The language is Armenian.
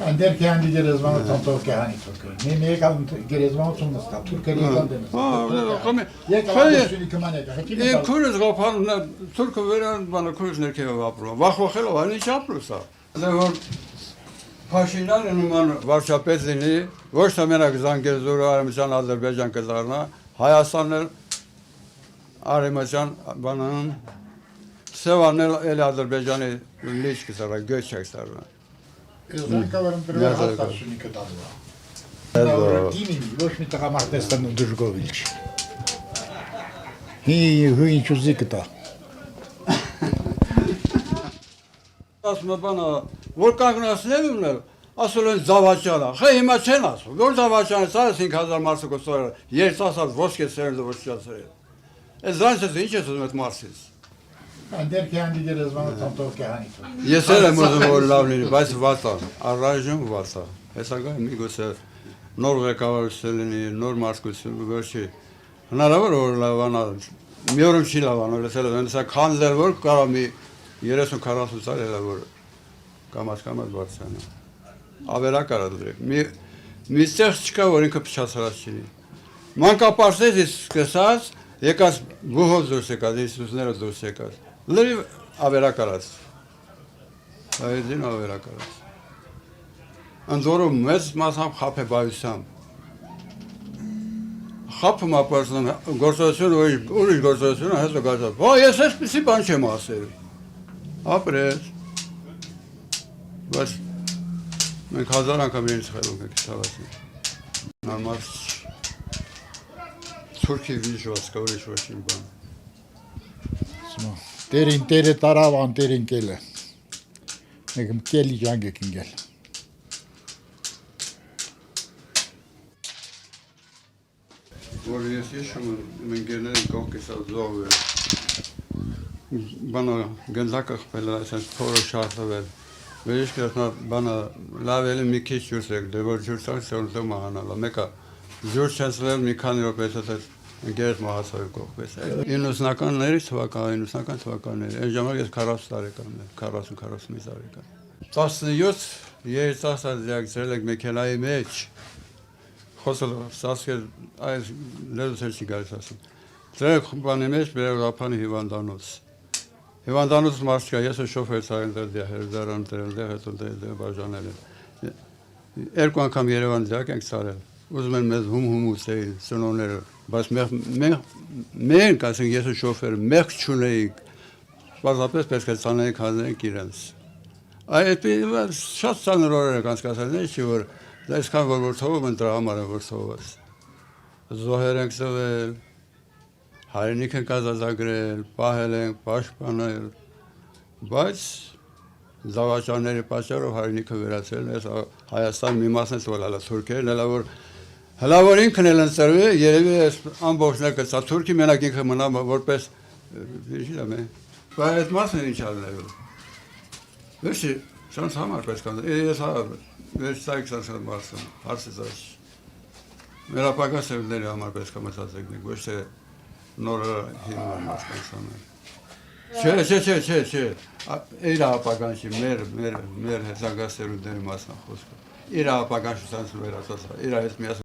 Անդեր քանդի գերեզմանը տանտով կհանի թուրքը։ Մի եկալ գերեզմանը նստա, թուրքերի եկան դեմս։ Եկալ դեպի կմանեկա։ Քուրս գոփանն թուրքը վերան բանը քուրս ներքև ապրում։ Վախվախելով այն ինչ ապրուսա։ Դա որ Փաշինյանը նման վարչապետ լինի, ոչ թե մենակ Զանգեզուրը Արևմտյան Ադրբեջան կդառնա, Հայաստանն էլ Արևմտյան բանան Սևանն էլ Ադրբեջանի լիճ կսարա, գոչ կսարա։ Զանգավորն դրվել հաստատությունի կդառնա։ Դիմին ոչ մի տղամարդեստան դժգոհիչ։ Հին ճուզի կտա։ Ասում բանը որ կանգնացնելն էլ ասել են զավաճանա, խե հիմա չեն ասում, որ զավաճանը սա 5000 մարդու կստորը, երիտասարդ ոսկե սերնդը ոչնչացրել։ Այս զանցը ինչ է ուզում այդ մարսից։ Անդեր քանդի գերեզմանը տանտով կհանի թուրքը։ Ես էլ եմ ուզում որ լավ լինի, բայց վատա, առայժմ վատա։ Հեսա գա միգուցե նոր ղեկավարություն լինի, նոր մարդկություն, վերջի հնարավոր որ լավանա, մի օրում չի լավանա, լսել եմ, հեսա քանդել որ կարա մի 30-40 տարի էլ որ կամաց բարձրանա։ Ավերակ արա դրեք։ Մի ստեղ չկա որ ինքը փչացած չի։ Մանկապարտեզից սկսած եկած բուհով դուրս եկած, ինստիտուտները դուրս եկած։ Լրիվ ավերակ արած։ Այդին ավերակ արած։ Անձորում մեծ մասամբ խափեբայությամբ։ Խափում ապարսնում գործողություն ուրիշ գործողությունը հետո գացած։ Բա ես այսպեսի բան չեմ ասել։ Ապրես։ Բայց մենք հազար անգամ իրենց խելոք ենք ցավացի։ Նորմալ Թուրքի վիճված կա ուրիշ ոչինչ բան։ Տերին տերը տարավ անտերին կելը։ Մեկ կելի ջանգ եք ինգել։ Որ ես հիշում եմ ընկերների կողքեսա զով էր։ Բանը գնդակը խփել այսպես փորը շարժվել։ Վերջ կերնա բանը լավ էլի մի քիչ ջուրս եք, դե որ ջուրս ասել դու մահանալա։ Մեկը ջուրս չասել մի քանի րոպե հետո Գերեզ մահացավ կողպես։ 90-ականների թվականների, այն ժամանակ ես 40 տարեկան եմ, 40-41 տարեկան։ 17 երիտասարդ դիակցել եք մեքենայի մեջ։ Խոսել սասկել այս լեզուս չի գալիս ասում։ Դրեք բանի մեջ բերողապանի հիվանդանոց։ Հիվանդանոց մարդ կա, ես շոֆեր ցարել դեր հերդարան դեր հետո դե բաժանել եմ։ Երկու անգամ Երևան դիակ ենք ցարել։ Ուզում են մեզ հում ուսեին սնոները, բայց մենք ասենք ես շոֆեր մեղք չունեիք, պարզապես պետք է ցանեիք հանենք իրենց։ Այդ շատ ցաներ օրեր եք անցկացել, չի որ այսքան որ թողում են դրա համար որ թողված։ Զոհեր ենք ծվել, հայրենիք ենք ազատագրել, պահել ենք, պաշտպանել, բայց զավաճանների պատճառով հայրենիքը վերացել է Հայաստան մի մասն է թողալա թուրքերն էլ որ Հələ որ ինքն էլ ընծրվի, երևի այս ամբողջն է կծա, թուրքի մենակ ինքը մնա որպես, վիրջիլ եմ է, բայց այդ մասն է ինչ ալնելու։ Վերջի, շանց համար պես կանդ, ես վերջ ծայք սանցան մարսում, հարսից այս։ Մեր ապագա սևների համար պես կամեցած եկնեք, ոչ թե նորը հիմն են մասկանցանել։ Չէ, իր ապագան չի, մեր հեծագասերունդերի մասնախոսքը։ Իր ապագան շուսանց վերացած, իր հետ միասն